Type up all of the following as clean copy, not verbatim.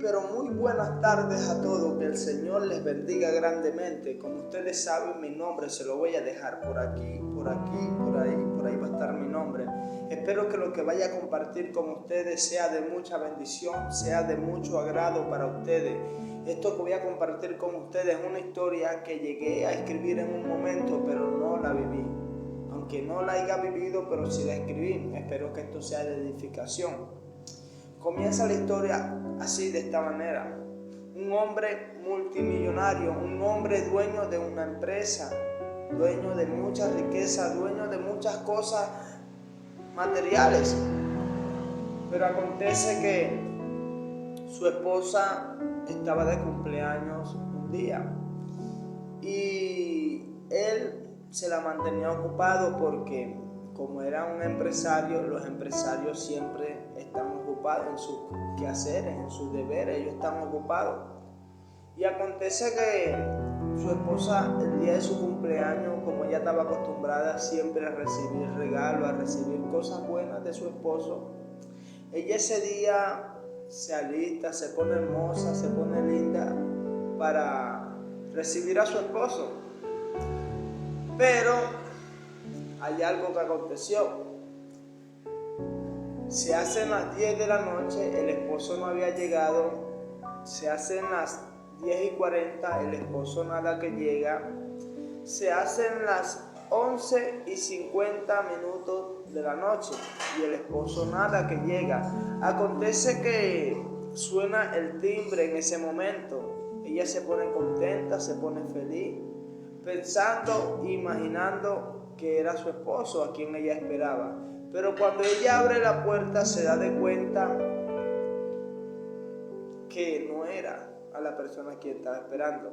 Pero muy buenas tardes a todos, que el Señor les bendiga grandemente. Como ustedes saben, mi nombre se lo voy a dejar por aquí, por ahí va a estar mi nombre. Espero que lo que vaya a compartir con ustedes sea de mucha bendición, sea de mucho agrado para ustedes. Esto que voy a compartir con ustedes es una historia que llegué a escribir en un momento, pero no la viví. Aunque no la haya vivido, pero sí la escribí. Espero que esto sea de edificación. Comienza la historia así, de esta manera. Un hombre multimillonario, un hombre dueño de una empresa, dueño de mucha riqueza, dueño de muchas cosas materiales. Pero acontece que su esposa estaba de cumpleaños un día y él se la mantenía ocupado porque, como era un empresario, los empresarios siempre están ocupados en sus quehaceres, en sus deberes, ellos están ocupados. Y acontece que su esposa, el día de su cumpleaños, como ella estaba acostumbrada siempre a recibir regalos, a recibir cosas buenas de su esposo, ella ese día se alista, se pone hermosa, se pone linda para recibir a su esposo. Pero hay algo que aconteció. Se hacen las 10 de la noche, el esposo no había llegado. Se hacen las 10:40, el esposo nada que llega. Se hacen las 11:50 de la noche y el esposo nada que llega. Acontece que suena el timbre en ese momento. Ella se pone contenta, se pone feliz, pensando, imaginando que era su esposo a quien ella esperaba. Pero cuando ella abre la puerta se da de cuenta que no era a la persona que estaba esperando,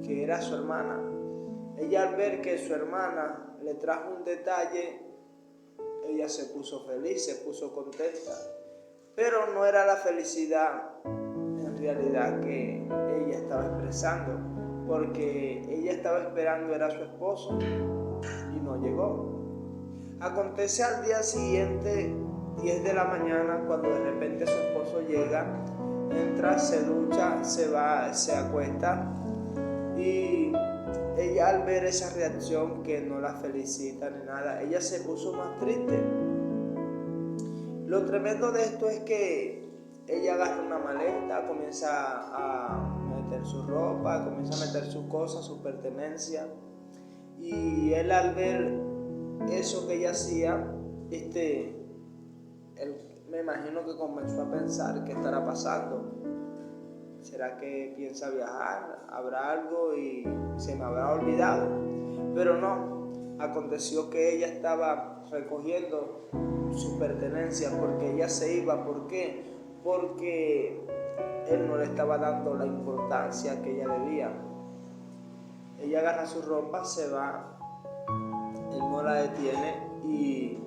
que era su hermana. Ella, al ver que su hermana le trajo un detalle, ella se puso feliz, se puso contenta. Pero no era la felicidad en realidad que ella estaba expresando, porque ella estaba esperando era a su esposo y no llegó. Acontece al día siguiente, 10 de la mañana, cuando de repente su esposo llega, entra, se ducha, se va, se acuesta, y ella, al ver esa reacción, que no la felicita ni nada, ella se puso más triste. Lo tremendo de esto es que ella agarra una maleta, comienza a meter su ropa, comienza a meter sus cosas, sus pertenencias, y él, al ver eso que ella hacía, él, me imagino que comenzó a pensar qué estará pasando. ¿Será que piensa viajar? ¿Habrá algo y se me habrá olvidado? Pero no, aconteció que ella estaba recogiendo sus pertenencias porque ella se iba. ¿Por qué? Porque él no le estaba dando la importancia que ella debía. Ella agarra su ropa, se va. Él no la detiene y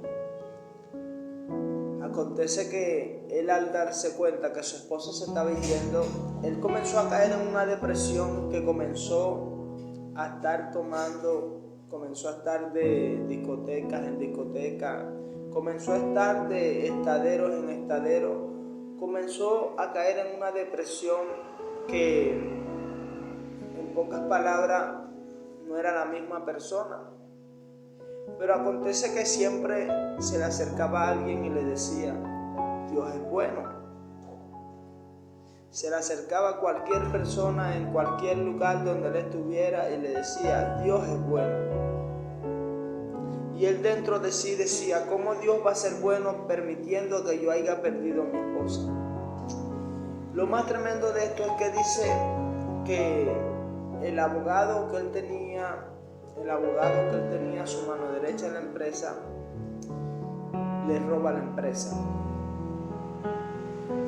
acontece que él, al darse cuenta que su esposa se estaba yendo, él comenzó a caer en una depresión, que comenzó a estar de discotecas en discotecas, comenzó a estar de estaderos en estaderos, comenzó a caer en una depresión que, en pocas palabras, no era la misma persona. Pero acontece que siempre se le acercaba a alguien y le decía: Dios es bueno. Se le acercaba a cualquier persona en cualquier lugar donde él estuviera y le decía: Dios es bueno. Y él dentro de sí decía: ¿cómo Dios va a ser bueno permitiendo que yo haya perdido a mi esposa? Lo más tremendo de esto es que dice que el abogado que él tenía, su mano derecha en la empresa, le roba la empresa.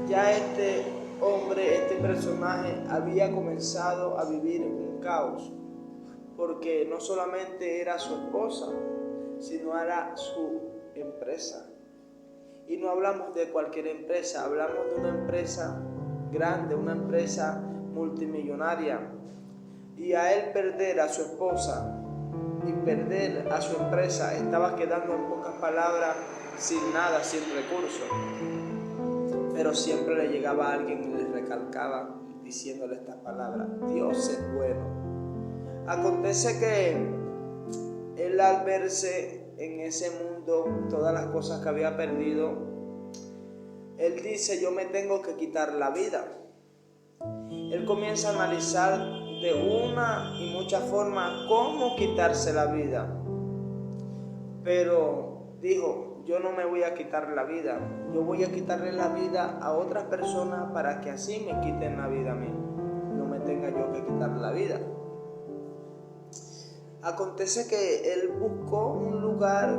Ya este hombre, este personaje, había comenzado a vivir un caos, porque no solamente era su esposa, sino era su empresa. Y no hablamos de cualquier empresa, hablamos de una empresa grande, una empresa multimillonaria. Y a él perder a su esposa y perder a su empresa, estaba quedando, en pocas palabras, sin nada, sin recursos. pero siempre le llegaba alguien y le recalcaba diciéndole estas palabras: Dios es bueno. Acontece que él, al verse en ese mundo, todas las cosas que había perdido, él dice: yo me tengo que quitar la vida. Él comienza a analizar de una y muchas formas cómo quitarse la vida, pero dijo: yo no me voy a quitar la vida, yo voy a quitarle la vida a otras personas para que así me quiten la vida a mí, no me tenga yo que quitar la vida. Acontece que él buscó un lugar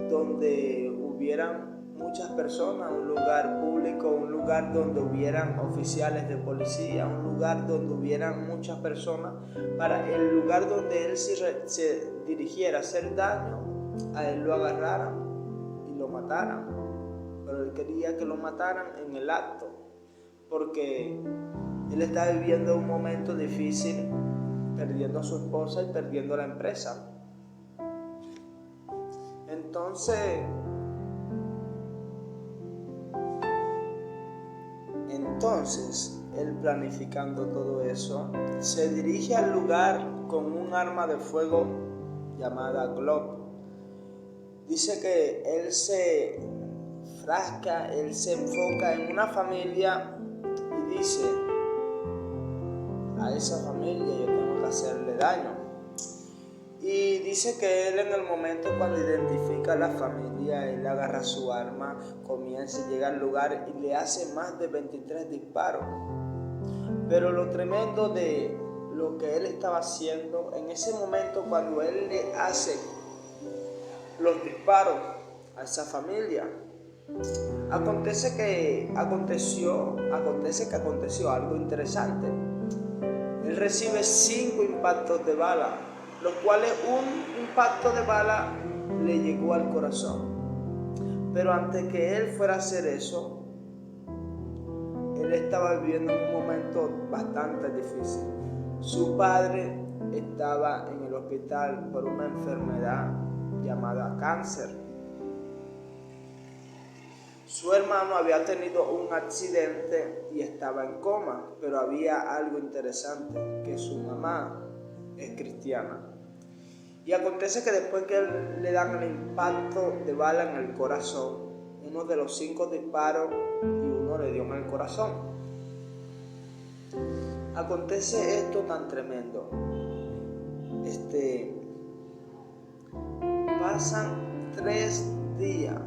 donde hubieran muchas personas, un lugar público, un lugar donde hubieran oficiales de policía, un lugar donde hubieran muchas personas, para el lugar donde él se dirigiera a hacer daño, a él lo agarraran y lo mataran. Pero él quería que lo mataran en el acto, porque él estaba viviendo un momento difícil, perdiendo a su esposa y perdiendo la empresa. Entonces, él, planificando todo eso, se dirige al lugar con un arma de fuego llamada Glock. Dice que él se frasca, él se enfoca en una familia y dice: a esa familia yo tengo que hacerle daño. Y dice que él, en el momento cuando identifica a la familia, él agarra su arma, comienza, llega al lugar y le hace más de 23 disparos. Pero lo tremendo de lo que él estaba haciendo, en ese momento cuando él le hace los disparos a esa familia, acontece que aconteció algo interesante. Él recibe 5 impactos de bala, los cuales un impacto de bala le llegó al corazón. Pero antes que él fuera a hacer eso, él estaba viviendo un momento bastante difícil. Su padre estaba en el hospital por una enfermedad llamada cáncer. Su hermano había tenido un accidente y estaba en coma, pero había algo interesante, que su mamá es cristiana. Y acontece que después que le dan el impacto de bala en el corazón, uno de los 5 disparos y uno le dio en el corazón. Acontece esto tan tremendo. Pasan 3 días.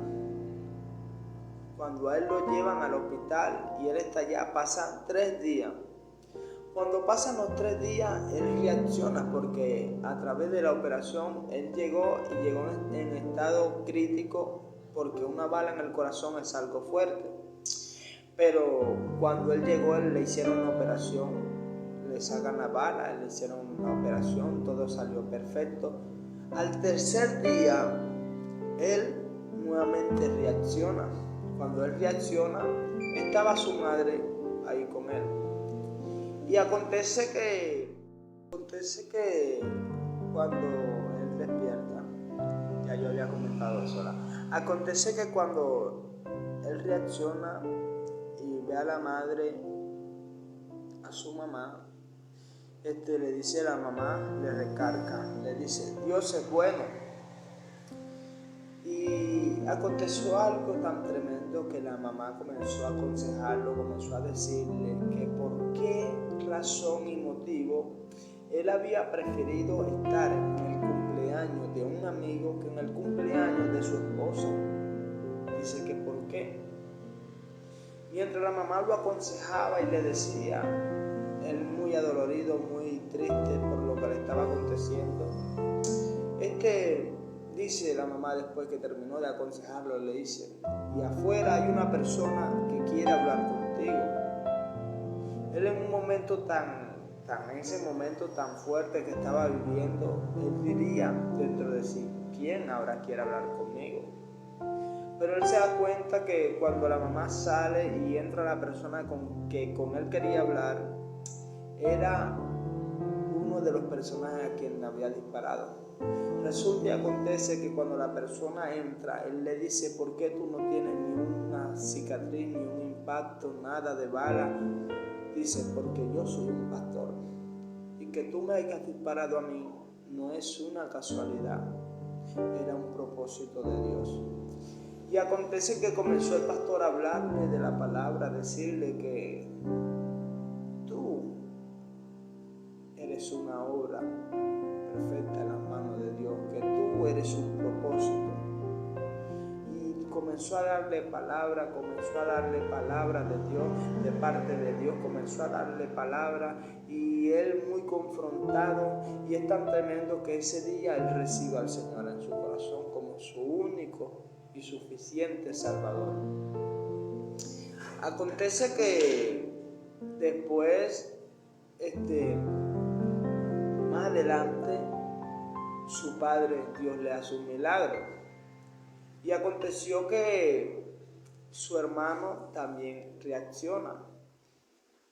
Cuando a él lo llevan al hospital y él está allá, pasan 3 días. Cuando pasan los 3 días, él reacciona, porque a través de la operación él llegó en estado crítico, porque una bala en el corazón es algo fuerte. Pero cuando él llegó, le hicieron una operación, le sacan la bala, le hicieron una operación, todo salió perfecto. Al tercer día, él nuevamente reacciona. Cuando él reacciona, estaba su madre ahí con él. Y acontece que cuando él despierta, ya yo había comentado eso, acontece que cuando él reacciona y ve a la madre, a su mamá, le dice a la mamá, le recarga, le dice: Dios es bueno. Y aconteció algo tan tremendo que la mamá comenzó a aconsejarlo, comenzó a decirle que por qué razón y motivo él había preferido estar en el cumpleaños de un amigo que en el cumpleaños de su esposa. Dice que por qué. Mientras la mamá lo aconsejaba y le decía, él muy adolorido, muy triste por lo que le estaba aconteciendo, dice la mamá, después que terminó de aconsejarlo, le dice: y afuera hay una persona que quiere hablar contigo. Él, en un momento en ese momento tan fuerte que estaba viviendo, él diría dentro de sí: ¿quién ahora quiere hablar conmigo? Pero él se da cuenta que cuando la mamá sale y entra la persona que con él quería hablar, era uno de los personajes a quien le había disparado. Resulta y acontece que cuando la persona entra, él le dice: ¿por qué tú no tienes ni una cicatriz ni un pacto, nada de bala. Dice, porque yo soy un pastor. Y que tú me hayas disparado a mí no es una casualidad, era un propósito de Dios. Y acontece que comenzó el pastor a hablarle de la palabra, a decirle que tú eres una obra perfecta en las manos de Dios, que tú eres un propósito. Y comenzó a darle palabra de Dios, de parte de Dios, comenzó a darle palabra, y él muy confrontado, y es tan tremendo que ese día él recibe al Señor en su corazón como su único y suficiente Salvador. Acontece que después, más adelante, su padre, Dios le hace un milagro. Y aconteció que su hermano también reacciona.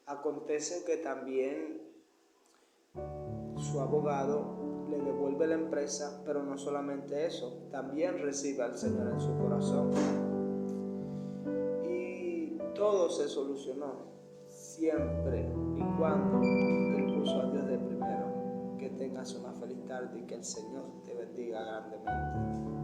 Acontece que también su abogado le devuelve la empresa, pero no solamente eso, también recibe al Señor en su corazón. Y todo se solucionó, siempre y cuando él puso a Dios de primero. Que tengas una feliz tarde y que el Señor te bendiga grandemente.